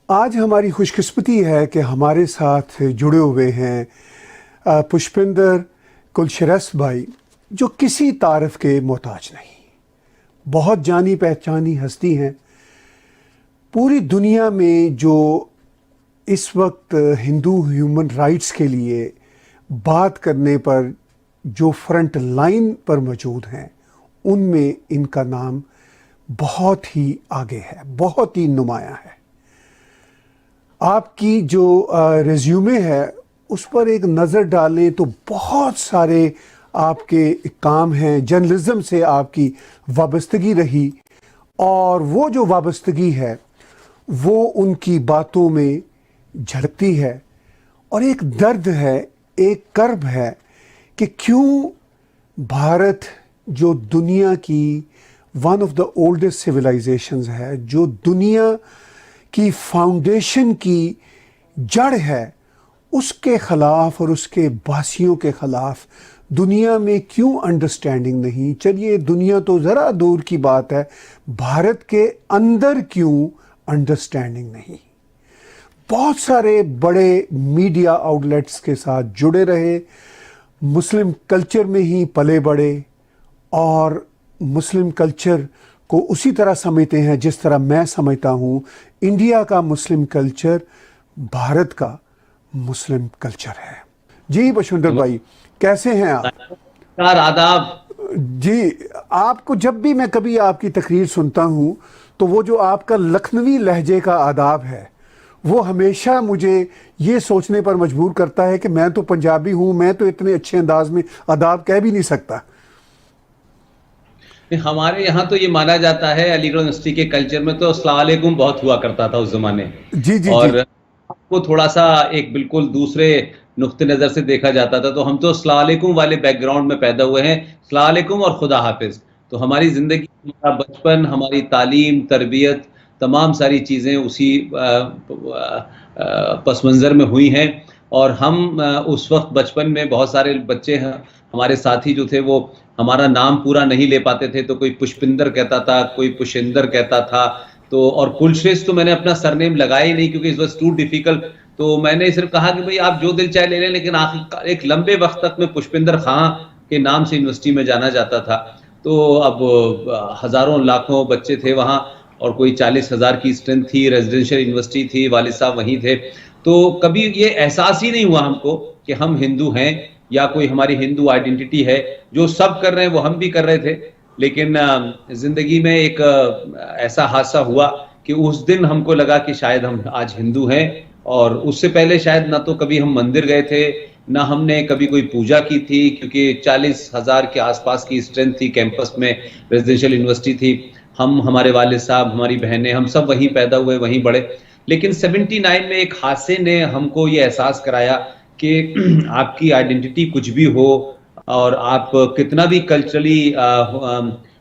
आज हमारी खुशकिस्मती है कि हमारे साथ जुड़े हुए हैं पुष्पिंदर कुलशरस भाई, जो किसी तारीफ के मोहताज नहीं, बहुत जानी पहचानी हस्ती हैं पूरी दुनिया में, जो इस वक्त हिंदू ह्यूमन राइट्स के लिए बात करने पर जो फ्रंट लाइन पर मौजूद हैं, उनमें इनका नाम बहुत ही आगे है, बहुत ही नुमाया है। आपकी जो रिज्यूमे है उस पर एक नज़र डालें तो बहुत सारे आपके काम हैं, जर्नलिज्म से आपकी वाबस्तगी रही, और वो जो वाबस्तगी है वो उनकी बातों में झलकती है। और एक दर्द है, एक कर्ब है कि क्यों भारत, जो दुनिया की one of the oldest civilisations है, जो दुनिया की फाउंडेशन की जड़ है, उसके ख़िलाफ़ और उसके बासियों के ख़िलाफ़ दुनिया में क्यों अंडरस्टैंडिंग नहीं। चलिए, दुनिया तो ज़रा दूर की बात है, भारत के अंदर क्यों अंडरस्टैंडिंग नहीं। बहुत सारे बड़े मीडिया आउटलेट्स के साथ जुड़े रहे, मुस्लिम कल्चर में ही पले बड़े, और मुस्लिम कल्चर को उसी तरह समझते हैं जिस तरह मैं समझता हूँ इंडिया का मुस्लिम कल्चर भारत का मुस्लिम कल्चर है। जी पुष्पिंदर भाई, कैसे हैं आप? आदाब जी, आपको जब भी मैं कभी आपकी तकरीर सुनता हूँ तो वो जो आपका लखनवी लहजे का आदाब है वो हमेशा मुझे ये सोचने पर मजबूर करता है कि मैं तो पंजाबी हूँ, मैं तो इतने अच्छे अंदाज में आदाब कह भी नहीं सकता। हमारे यहाँ तो ये माना जाता है, अलीगढ़ यूनिवर्सिटी के कल्चर में तो अस्सलाम वालेकुम बहुत हुआ करता था उस जमाने। जी जी जी। और आपको थोड़ा सा एक बिल्कुल दूसरे नुक्ते नज़र से देखा जाता था। तो हम तो अस्सलाम वालेकुम वाले बैकग्राउंड में पैदा हुए हैं, अस्सलाम वालेकुम और खुदा हाफिज। तो हमारी ज़िंदगी, हमारा बचपन, हमारी तालीम, तरबियत, तमाम सारी चीज़ें उसी पस मंज़र में हुई हैं। और हम उस वक्त बचपन में बहुत सारे बच्चे हैं, हमारे साथी जो थे वो हमारा नाम पूरा नहीं ले पाते थे, तो कोई पुष्पिंदर कहता था, कोई पुशिंदर कहता था। तो और कुलश्रेष्ठ तो मैंने अपना सरनेम लगाया ही नहीं, क्योंकि इट वाज टू डिफिकल्ट। तो मैंने सिर्फ कहा कि भाई आप जो दिल चाहे ले लें, लेकिन आखिर एक लंबे वक्त तक मैं पुष्पिंदर खां के नाम से यूनिवर्सिटी में जाना जाता था। तो अब हज़ारों लाखों बच्चे थे वहाँ, और कोई 40,000 की स्ट्रेंथ थी, रेजिडेंशियल यूनिवर्सिटी थी, वालिद साहब वहीं थे। तो कभी ये एहसास ही नहीं हुआ हमको कि हम हिंदू हैं या कोई हमारी हिंदू आइडेंटिटी है। जो सब कर रहे हैं वो हम भी कर रहे थे। लेकिन जिंदगी में एक ऐसा हादसा हुआ कि उस दिन हमको लगा कि शायद हम आज हिंदू हैं। और उससे पहले शायद ना तो कभी हम मंदिर गए थे, ना हमने कभी कोई पूजा की थी, क्योंकि 40,000 के आसपास की स्ट्रेंथ थी कैंपस में, रेजिडेंशियल यूनिवर्सिटी थी। हम, हमारे वालिद साहब, हमारी बहनें, हम सब वहीं पैदा हुए, वहीं बड़े। लेकिन 79 में एक हादसे ने हमको ये एहसास कराया कि आपकी आइडेंटिटी कुछ भी हो, और आप कितना भी कल्चरली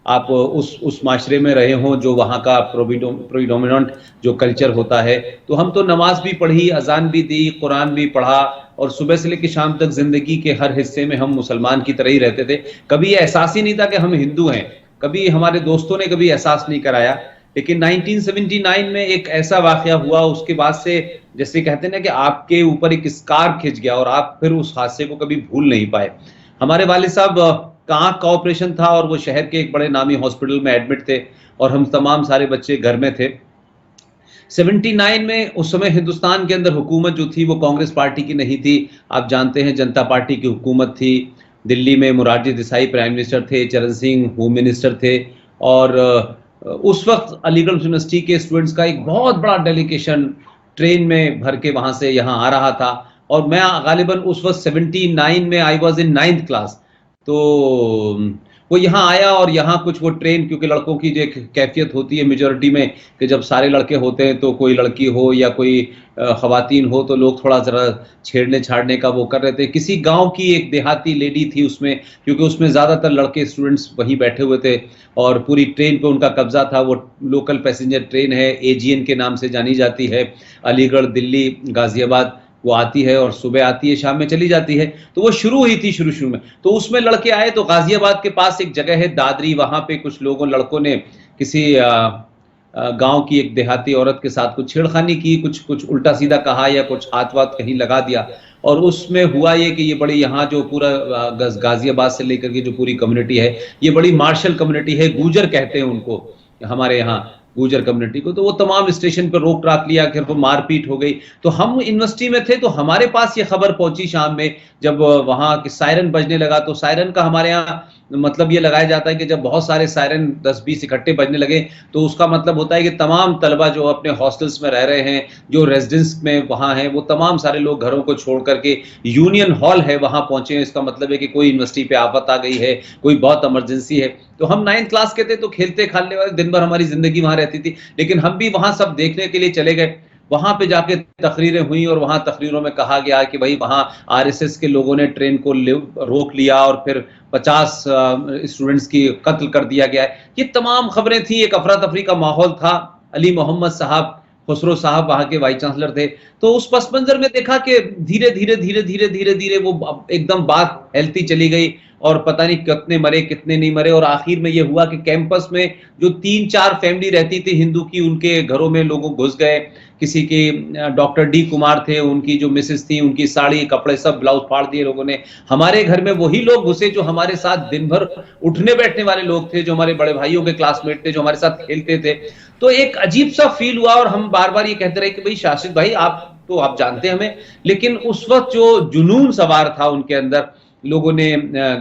आप उस माशरे में रहे हों जो वहाँ का प्रोडोमिनेंट जो कल्चर होता है। तो हम तो नमाज भी पढ़ी, अजान भी दी, कुरान भी पढ़ा, और सुबह से लेकर शाम तक जिंदगी के हर हिस्से में हम मुसलमान की तरह ही रहते थे। कभी एहसास ही नहीं था कि हम हिंदू हैं, कभी हमारे दोस्तों ने कभी एहसास नहीं कराया। लेकिन 1979 में एक ऐसा वाकया हुआ, उसके बाद से जैसे कहते हैं ना कि आपके ऊपर एक स्कार खिंच गया, और आप फिर उस हादसे को कभी भूल नहीं पाए। हमारे वालिद साहब का आंख का ऑपरेशन था, और वो शहर के एक बड़े नामी हॉस्पिटल में एडमिट थे, और हम तमाम सारे बच्चे घर में थे। 79 में उस समय हिंदुस्तान के अंदर हुकूमत जो थी वो कांग्रेस पार्टी की नहीं थी, आप जानते हैं जनता पार्टी की हुकूमत थी। दिल्ली में मोरारजी देसाई प्राइम मिनिस्टर थे, चरण सिंह होम मिनिस्टर थे। और उस वक्त अलीगढ़ यूनिवर्सिटी के स्टूडेंट्स का एक बहुत बड़ा डेलीगेशन ट्रेन में भर के वहां से यहाँ आ रहा था। और मैं गालिबन उस वक्त 79 में I was in 9th class. तो वो यहाँ आया, और यहाँ कुछ वो ट्रेन, क्योंकि लड़कों की जो एक कैफियत होती है मेजोरिटी में कि जब सारे लड़के होते हैं तो कोई लड़की हो या कोई खवातीन हो तो लोग थोड़ा ज़रा छेड़ने छाड़ने का वो कर रहे थे। किसी गांव की एक देहाती लेडी थी उसमें, क्योंकि उसमें ज़्यादातर लड़के स्टूडेंट्स वहीं बैठे हुए थे, और पूरी ट्रेन पे उनका कब्जा था। वो लोकल पैसेंजर ट्रेन है, AGN के नाम से जानी जाती है, अलीगढ़, दिल्ली, गाजियाबाद। वो आती है और सुबह आती है, शाम में चली जाती है। तो वो शुरू हुई थी शुरू में। तो उसमें लड़के आए, तो गाजियाबाद के पास एक जगह है दादरी, वहां पे कुछ लड़कों ने किसी गांव की एक देहाती औरत के साथ कुछ छेड़खानी की, कुछ कुछ उल्टा सीधा कहा या कुछ हाथ वाथ कहीं लगा दिया। और उसमें हुआ ये कि ये बड़ी यहाँ जो पूरा गाजियाबाद से लेकर के जो पूरी कम्युनिटी है, ये बड़ी मार्शल कम्युनिटी है, गुजर कहते हैं उनको हमारे यहाँ, गुजर कम्युनिटी को। तो वो तमाम स्टेशन पर रोक टाक लिया, फिर वो मारपीट हो गई। तो हम यूनिवर्सिटी में थे, तो हमारे पास ये खबर पहुंची शाम में, जब वहां की सायरन बजने लगा। तो सायरन का हमारे यहाँ मतलब ये लगाया जाता है कि जब बहुत सारे सायरन 10-20 इकट्ठे बजने लगे, तो उसका मतलब होता है कि तमाम तलबा जो अपने हॉस्टल्स में रह रहे हैं, जो रेजिडेंस में वहां हैं, वो तमाम सारे लोग घरों को छोड़ करके यूनियन हॉल है वहां पहुंचे हैं। इसका मतलब है कि कोई यूनिवर्सिटी पे आफत आ गई है, कोई बहुत इमरजेंसी है। तो हम 9th क्लास के थे, तो खेलते खालने वाले दिन भर हमारी जिंदगी वहां रहती थी, लेकिन हम भी वहां सब देखने के लिए चले गए। वहां पे जाके तकरीरें हुई और वहां तकरीरों में कहा गया कि भाई वहां आरएसएस के लोगों ने ट्रेन को रोक लिया और फिर 50 स्टूडेंट्स की कत्ल कर दिया गया है। ये तमाम खबरें थी, एक अफरा तफरी का माहौल था। अली मोहम्मद साहब, खुसरो साहब वहां के वाइस चांसलर थे। तो उस पस मंजर में देखा कि धीरे धीरे धीरे धीरे धीरे धीरे वो एकदम बात फैलती चली गई, और पता नहीं कितने मरे कितने नहीं मरे। और आखिर में ये हुआ कि कैंपस में जो 3-4 फैमिली रहती थी हिंदू की, उनके घरों में लोग घुस गए। किसी के डॉक्टर डी कुमार थे, उनकी जो मिसेस थी, उनकी साड़ी कपड़े सब ब्लाउज फाड़ दिए लोगों ने। हमारे घर में वही लोग घुसे जो हमारे साथ दिन भर उठने बैठने वाले लोग थे, जो हमारे बड़े भाइयों के क्लासमेट थे, जो हमारे साथ खेलते थे। तो एक अजीब सा फील हुआ, और हम बार बार ये कहते रहे कि भाई शासित भाई, आप जानते हैं हमें, लेकिन उस वक्त जो जुनून सवार था उनके अंदर, लोगों ने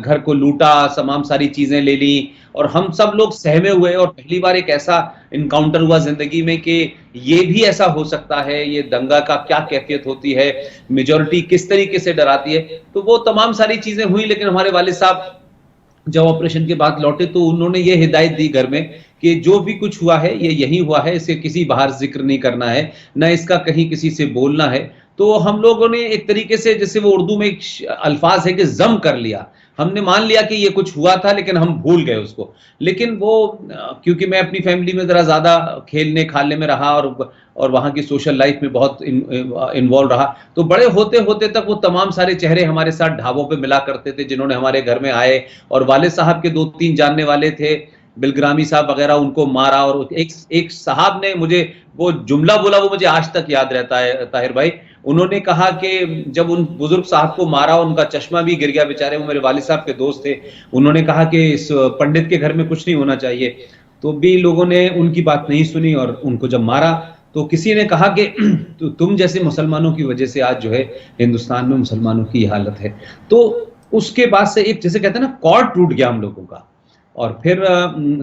घर को लूटा, तमाम सारी चीजें ले ली, और हम सब लोग सहमे हुए। और पहली बार एक ऐसा इनकाउंटर हुआ जिंदगी में कि ये भी ऐसा हो सकता है, ये दंगा का क्या कैफियत होती है, मेजॉरिटी किस तरीके से डराती है। तो वो तमाम सारी चीजें हुई, लेकिन हमारे वालिद साहब जब ऑपरेशन के बाद लौटे, तो उन्होंने ये हिदायत दी घर में कि जो भी कुछ हुआ है ये यही हुआ है, इसे किसी बाहर जिक्र नहीं करना है, न इसका कहीं किसी से बोलना है। तो हम लोगों ने एक तरीके से, जैसे वो उर्दू में एक अल्फाज है कि जम कर लिया, हमने मान लिया कि ये कुछ हुआ था, लेकिन हम भूल गए उसको। लेकिन वो क्योंकि मैं अपनी फैमिली में जरा ज्यादा खेलने खालने में रहा, और वहाँ की सोशल लाइफ में बहुत इन्वॉल्व रहा, तो बड़े होते होते तक वो तमाम सारे चेहरे हमारे साथ ढाबों पे मिला करते थे, जिन्होंने हमारे घर में आए। और वालिद साहब के 2-3 जानने वाले थे, बिलग्रामी साहब वगैरह, उनको मारा। और एक साहब ने मुझे वो जुमला बोला, वो मुझे आज तक याद रहता है ताहिर भाई। उन्होंने कहा कि जब उन बुजुर्ग साहब को मारा, उनका चश्मा भी गिर गया बेचारे, वो मेरे वालिद साहब के दोस्त थे। उन्होंने कहा कि इस पंडित के घर में कुछ नहीं होना चाहिए, तो भी लोगों ने उनकी बात नहीं सुनी, और उनको जब मारा तो किसी ने कहा कि तो तुम जैसे मुसलमानों की वजह से आज जो है हिंदुस्तान में मुसलमानों की हालत है। तो उसके बाद से एक, जैसे कहते हैं ना, कॉर्ड टूट गया हम लोगों का। और फिर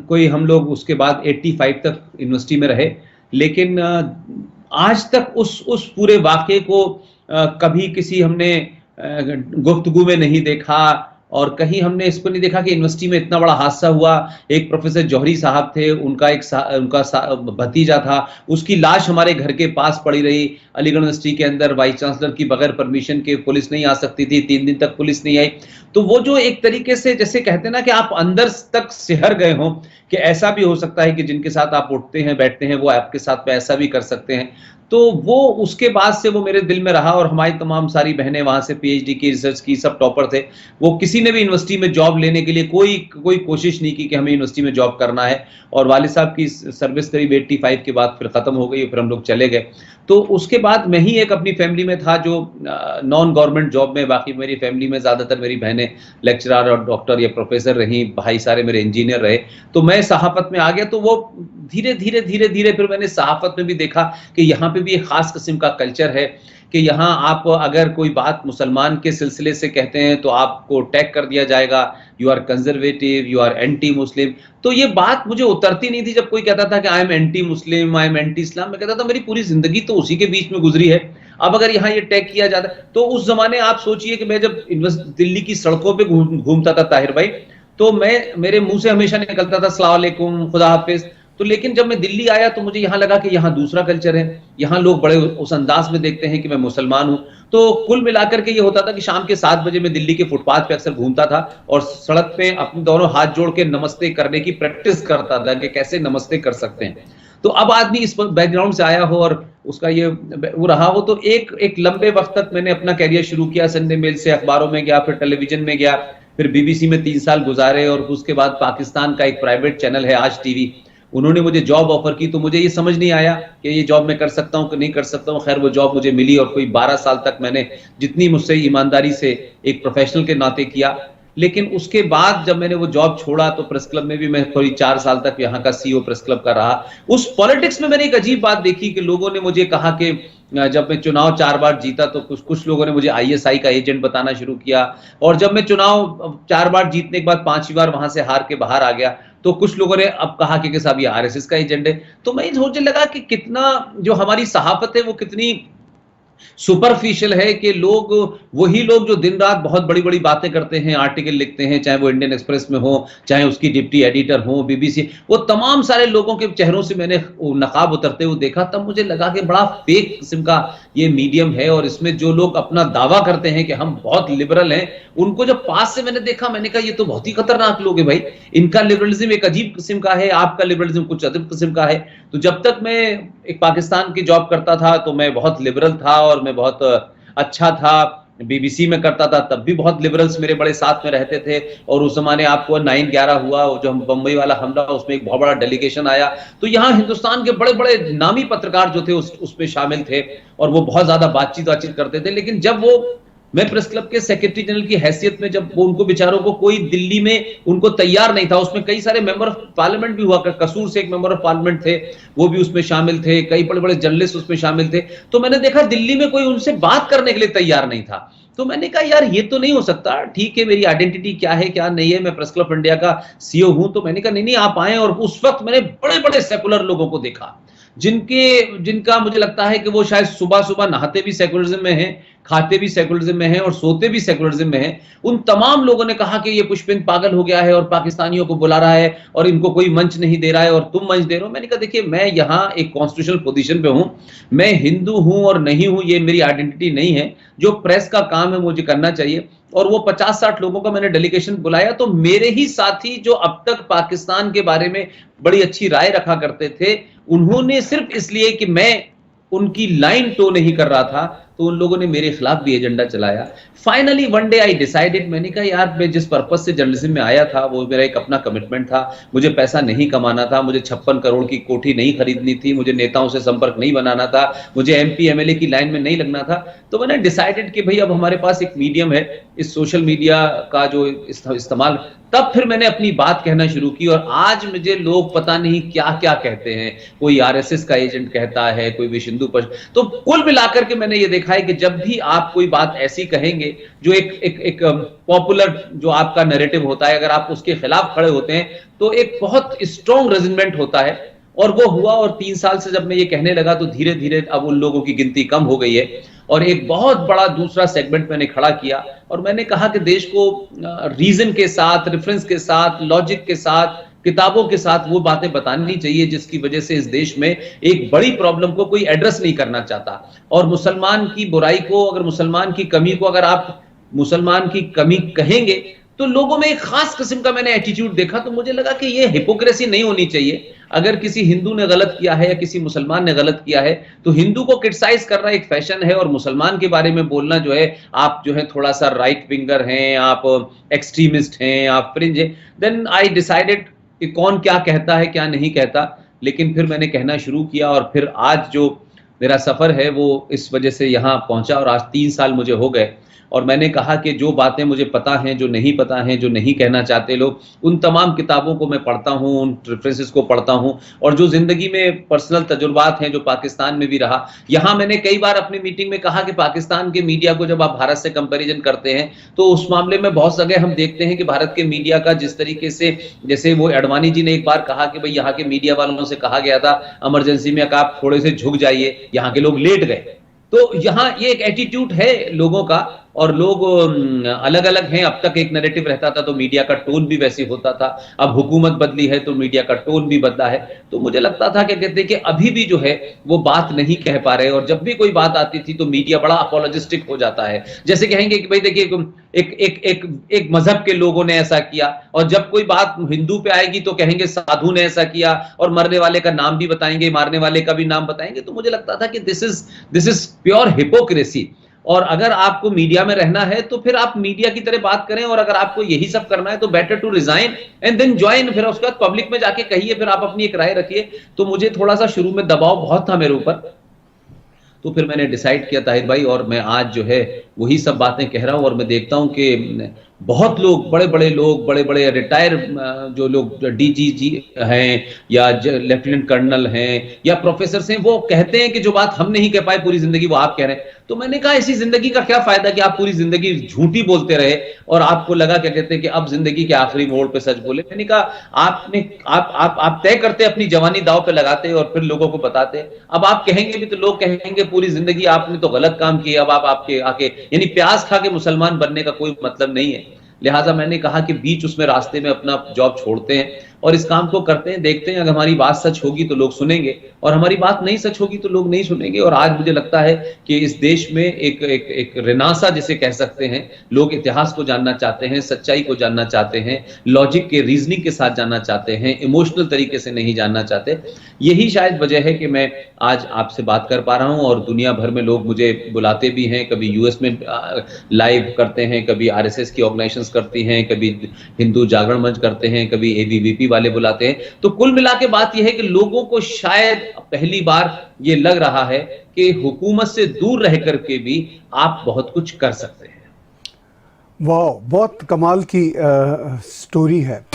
कोई हम लोग उसके बाद 85 तक यूनिवर्सिटी में रहे, लेकिन आज तक उस पूरे वाक़े को कभी किसी हमने गुफ्तगू में नहीं देखा, और कहीं हमने इसको नहीं देखा कि यूनिवर्सिटी में इतना बड़ा हादसा हुआ। एक प्रोफेसर जौहरी साहब थे, उनका भतीजा था, उसकी लाश हमारे घर के पास पड़ी रही अलीगढ़ यूनिवर्सिटी के अंदर, वाइस चांसलर की बगैर परमिशन के पुलिस नहीं आ सकती थी, 3 दिन तक पुलिस नहीं आई। तो वो जो एक तरीके से, जैसे कहते हैं ना कि आप अंदर तक सिहर गए हों कि ऐसा भी हो सकता है कि जिनके साथ आप उठते हैं बैठते हैं वो आपके साथ में ऐसा भी कर सकते हैं। तो वो उसके बाद से वो मेरे दिल में रहा। और हमारी तमाम सारी बहनें वहां से पीएचडी की, रिसर्च की, सब टॉपर थे। वो किसी ने भी यूनिवर्सिटी में जॉब लेने के लिए कोई कोशिश नहीं की कि हमें यूनिवर्सिटी में जॉब करना है। और वालिद साहब की सर्विस करीब 85 के बाद फिर खत्म हो गई, फिर हम लोग चले गए। तो उसके बाद मैं ही एक अपनी फैमिली में था जो नॉन गवर्नमेंट जॉब में, बाकी मेरी फैमिली में ज्यादातर मेरी बहनें लेक्चरर और डॉक्टर या प्रोफेसर रही, भाई सारे मेरे इंजीनियर रहे। तो मैं सहाफत में आ गया। तो वो धीरे धीरे धीरे धीरे फिर मैंने सहाफत में भी देखा कि यहाँ पे भी एक खास किस्म का कल्चर है कि यहाँ आप अगर कोई बात मुसलमान के सिलसिले से कहते हैं तो आपको टैग कर दिया जाएगा, you are conservative, you are anti Muslim. तो ये बात मुझे उतरती नहीं थी। जब कोई कहता था कि I am anti Muslim, I am anti Islam, मैं कहता था मेरी पूरी जिंदगी तो उसी के बीच में गुजरी है। अब अगर यहाँ ये टैग किया जाता, तो उस जमाने आप सोचिए कि मैं जब दिल्ली की सड़कों पर घूमता था ताहिर भाई, तो मेरे मुंह से हमेशा निकलता था अस्सलाम वालेकुम, खुदा हाफिज। तो लेकिन जब मैं दिल्ली आया तो मुझे यहाँ लगा कि यहाँ दूसरा कल्चर है, यहाँ लोग बड़े उस अंदाज में देखते हैं कि मैं मुसलमान हूँ। तो कुल मिलाकर के ये होता था कि शाम के 7 बजे मैं दिल्ली के फुटपाथ पे अक्सर घूमता था और सड़क पे अपने दोनों हाथ जोड़ के नमस्ते करने की प्रैक्टिस करता था कि कैसे नमस्ते कर सकते हैं। तो अब आदमी इस बैकग्राउंड से आया हो और उसका ये वो रहा हो, तो एक लंबे वक्त तक मैंने अपना कैरियर शुरू किया। संडे मेल से अखबारों में गया, फिर टेलीविजन में गया, फिर बीबीसी में 3 साल गुजारे, और उसके बाद पाकिस्तान का एक प्राइवेट चैनल है आज टीवी, उन्होंने मुझे जॉब ऑफर की तो मुझे ये समझ नहीं आया कि ये जॉब मैं कर सकता हूं कि नहीं कर सकता हूं। खैर वो जॉब मुझे मिली और कोई 12 साल तक मैंने जितनी मुझसे ईमानदारी से एक प्रोफेशनल के नाते किया। लेकिन उसके बाद जब मैंने वो जॉब छोड़ा तो प्रेस क्लब में भी मैं कोई 4 साल तक यहाँ का सीईओ प्रेस क्लब का रहा। उस पॉलिटिक्स में मैंने एक अजीब बात देखी कि लोगों ने मुझे कहा कि जब मैं चुनाव 4 बार जीता तो कुछ लोगों ने मुझे आईएसआई का एजेंट बताना शुरू किया, और जब मैं चुनाव 4 बार जीतने के बाद 5वीं बार वहां से हार के बाहर आ गया तो कुछ लोगों ने अब कहा कि साहब ये आरएसएस का एजेंट है। तो मैं सोचने लगा कि कितना जो हमारी सहाफत है वो कितनी सुपरफिशियल है कि लोग, वही लोग जो दिन रात बहुत बड़ी बड़ी बातें करते हैं, आर्टिकल लिखते हैं, चाहे वो इंडियन एक्सप्रेस में हो, चाहे उसकी डिप्टी एडिटर हो, बीबीसी, वो तमाम सारे लोगों के चेहरों से मैंने नकाब उतरते हुए देखा। तब मुझे लगा कि बड़ा फेक किस्म का ये मीडियम है, और इसमें जो लोग अपना दावा करते हैं कि हम बहुत लिबरल हैं, उनको जब पास से मैंने देखा, मैंने कहा ये तो बहुत ही खतरनाक लोग हैं भाई। इनका लिबरलिज्म एक अजीब किस्म का है, आपका लिबरलिज्म कुछ अजीब किस्म का है। तो जब तक मैं एक पाकिस्तान की जॉब करता था तो मैं बहुत लिबरल था और मैं बहुत अच्छा था। बीबीसी में करता था तब भी बहुत लिबरल्स मेरे बड़े साथ में रहते थे। और उस जमाने आपको 9/11 हुआ, जो बंबई वाला हमला, उसमें एक बहुत बड़ा डेलीगेशन आया, तो यहाँ हिंदुस्तान के बड़े बड़े नामी पत्रकार जो थे उसमें शामिल थे, और वो बहुत ज्यादा बातचीत करते थे। लेकिन जब वो मैं प्रेस क्लब के सेक्रेटरी जनरल की हैसियत में, जब वो उनको बेचारों को कोई दिल्ली में उनको तैयार नहीं था, उसमें कई सारे मेंबर ऑफ पार्लियामेंट भी हुआ, कसूर से एक मेंबर ऑफ पार्लियामेंट थे, वो भी उसमें शामिल थे, कई बड़े बड़े जर्नलिस्ट उसमें शामिल थे। तो मैंने देखा दिल्ली में कोई उनसे बात करने के लिए तैयार नहीं था। तो मैंने कहा यार ये तो नहीं हो सकता, ठीक है मेरी आइडेंटिटी क्या है क्या नहीं है, मैं प्रेस क्लब इंडिया का सीईओ हूं। तो मैंने कहा नहीं आप आए, और उस वक्त मैंने बड़े बड़े सेकुलर लोगों को देखा, जिनका मुझे लगता है कि वो शायद सुबह सुबह नहाते भी सेकुलरिज्म में हैं, खाते भी सेकुलरिज्म में हैं, और सोते भी सेकुलरिज्म में हैं। उन तमाम लोगों ने कहा कि ये पुष्पिंद पागल हो गया है और पाकिस्तानियों को बुला रहा है और इनको कोई मंच नहीं दे रहा है, और तुम मंच दे रहे हो। मैंने कहा देखिए मैं यहाँ एक कॉन्स्टिट्यूशनल पोजीशन पे हूं, मैं हिंदू हूं और नहीं हूं ये मेरी आइडेंटिटी नहीं है, जो प्रेस का काम है मुझे करना चाहिए। और वो 50-60 लोगों का मैंने डेलीगेशन बुलाया, तो मेरे ही साथी जो अब तक पाकिस्तान के बारे में बड़ी अच्छी राय रखा करते थे, उन्होंने सिर्फ इसलिए कि मैं उनकी लाइन टो नहीं कर रहा था, तो उन लोगों ने मेरे खिलाफ भी एजेंडा चलाया। Finally one day I decided, मैंने कहा यार मैं जिस पर्पज से जर्नलिज्म में आया था वो मेरा एक अपना कमिटमेंट था, मुझे पैसा नहीं कमाना था, मुझे 56 करोड़ की कोठी नहीं खरीदनी थी, मुझे नेताओं से संपर्क नहीं बनाना था, मुझे एमपी एमएलए की लाइन में नहीं लगना था। तो मैंने डिसाइडेड कि भाई अब हमारे पास एक मीडियम है, इस सोशल मीडिया का जो इस्तेमाल, तब फिर मैंने अपनी बात कहना शुरू की। और आज मुझे लोग पता नहीं क्या क्या कहते हैं, कोई आरएसएस का एजेंट कहता है, कोई विश्व हिंदू पक्ष। तो कुल मिलाकर के मैंने ये देखा है कि जब भी आप कोई बात ऐसी कहेंगे जो एक पॉपुलर जो आपका नैरेटिव होता है, अगर आप उसके खिलाफ खड़े होते हैं तो एक बहुत स्ट्रॉन्ग रेजिस्टेंस होता है। और वो हुआ, और 3 साल से जब मैं ये कहने लगा तो धीरे धीरे अब उन लोगों की गिनती कम हो गई है, और एक बहुत बड़ा दूसरा सेगमेंट मैंने खड़ा किया। और मैंने कहा कि देश को रीजन के साथ, रेफरेंस के साथ, लॉजिक के साथ, किताबों के साथ वो बातें बतानी चाहिए जिसकी वजह से इस देश में एक बड़ी प्रॉब्लम को कोई एड्रेस नहीं करना चाहता। और मुसलमान की बुराई को, अगर मुसलमान की कमी को अगर आप मुसलमान की कमी कहेंगे तो लोगों में एक खास किस्म का मैंने एटीट्यूड देखा। तो मुझे लगा कि ये हिपोक्रेसी नहीं होनी चाहिए। अगर किसी हिंदू ने गलत किया है या किसी मुसलमान ने गलत किया है तो हिंदू को क्रिटिसाइज करना एक फैशन है, और मुसलमान के बारे में बोलना जो है, आप जो है थोड़ा सा राइट विंगर हैं, आप एक्सट्रीमिस्ट हैं, आप फ्रिंज हैं। देन आई डिसाइडेड कि कौन क्या कहता है क्या नहीं कहता। लेकिन फिर मैंने कहना शुरू किया, और फिर आज जो मेरा सफर है वो इस वजह से यहाँ पहुंचा, और आज 3 साल मुझे हो गए। और मैंने कहा कि जो बातें मुझे पता हैं, जो नहीं पता हैं, जो नहीं कहना चाहते लोग, उन तमाम किताबों को मैं पढ़ता हूँ, उन रेफरेंसेस को पढ़ता हूँ, और जो जिंदगी में पर्सनल तजुर्बात हैं, जो पाकिस्तान में भी रहा। यहाँ मैंने कई बार अपनी मीटिंग में कहा कि पाकिस्तान के मीडिया को जब आप भारत से कंपैरिजन करते हैं तो उस मामले में बहुत जगह हम देखते हैं कि भारत के मीडिया का जिस तरीके से, जैसे वो अडवाणी जी ने एक बार कहा कि भाई यहाँ के मीडिया वालों से कहा गया था इमरजेंसी में कि आप थोड़े से झुक जाइए, यहाँ के लोग लेट गए। तो यहाँ ये एक एटीट्यूड है लोगों का, और लोग अलग अलग हैं। अब तक एक नैरेटिव रहता था तो मीडिया का टोन भी वैसे होता था, अब हुकूमत बदली है तो मीडिया का टोन भी बदला है। तो मुझे लगता था कि कहते कि अभी भी जो है वो बात नहीं कह पा रहे, और जब भी कोई बात आती थी तो मीडिया बड़ा अपोलोजिस्टिक हो जाता है, जैसे कहेंगे कि भाई देखिए एक मजहब के लोगों ने ऐसा किया, और जब कोई बात हिंदू पे आएगी तो कहेंगे साधु ने ऐसा किया, और मरने वाले का नाम भी बताएंगे, मारने वाले का भी नाम बताएंगे। तो मुझे लगता था कि दिस इज प्योर हिपोक्रेसी। और अगर आपको मीडिया में रहना है तो फिर आप मीडिया की तरह बात करें, और अगर आपको यही सब करना है तो better to resign and then join. फिर उसके बाद पब्लिक में जाके कहिए, फिर आप अपनी एक राय रखिए। तो मुझे थोड़ा सा शुरू में दबाव बहुत था मेरे ऊपर, तो फिर मैंने डिसाइड किया ताहिर भाई, और मैं आज जो है वही सब बातें कह रहा हूं। और मैं देखता हूं कि बहुत लोग, बड़े बड़े लोग, बड़े बड़े रिटायर जो लोग डीजीजी हैं या लेफ्टिनेंट कर्नल हैं या प्रोफेसर हैं, वो कहते हैं कि जो बात हम नहीं कह पाए पूरी जिंदगी वो आप कह रहे हैं। तो मैंने कहा ऐसी जिंदगी का क्या फायदा कि आप पूरी जिंदगी झूठी बोलते रहे और आपको लगा क्या कहते हैं कि अब जिंदगी के आखिरी मोड़ पे सच बोले। मैंने कहा आपने आप तय करते, अपनी जवानी दांव पे लगाते और फिर लोगों को बताते। अब आप कहेंगे भी तो लोग कहेंगे पूरी जिंदगी आपने तो गलत काम किया, अब आप आपके आके यानी प्याज खा के मुसलमान बनने का कोई मतलब नहीं है। लिहाजा मैंने कहा कि बीच उसमें रास्ते में अपना जॉब छोड़ते हैं और इस काम को करते हैं, देखते हैं अगर हमारी बात सच होगी तो लोग सुनेंगे और हमारी बात नहीं सच होगी तो लोग नहीं सुनेंगे। और आज मुझे लगता है कि इस देश में एक रेनासा जिसे कह सकते हैं, लोग इतिहास को जानना चाहते हैं, सच्चाई को जानना चाहते हैं, लॉजिक के रीजनिंग के साथ जानना चाहते हैं, इमोशनल तरीके से नहीं जानना चाहते। यही शायद वजह है कि मैं आज आपसे बात कर पा रहा हूं और दुनिया भर में लोग मुझे बुलाते भी हैं। कभी यूएस में लाइव करते हैं, कभी आरएसएस की ऑर्गेनाइजेशंस करती हैं, कभी हिंदू जागरण मंच करते हैं, कभी एबीवीपी वाले बुलाते हैं। तो कुल मिला के बात यह है कि लोगों को शायद पहली बार ये लग रहा है कि हुकूमत से दूर रह करके भी आप बहुत कुछ कर सकते हैं। वाह, बहुत कमाल की स्टोरी है।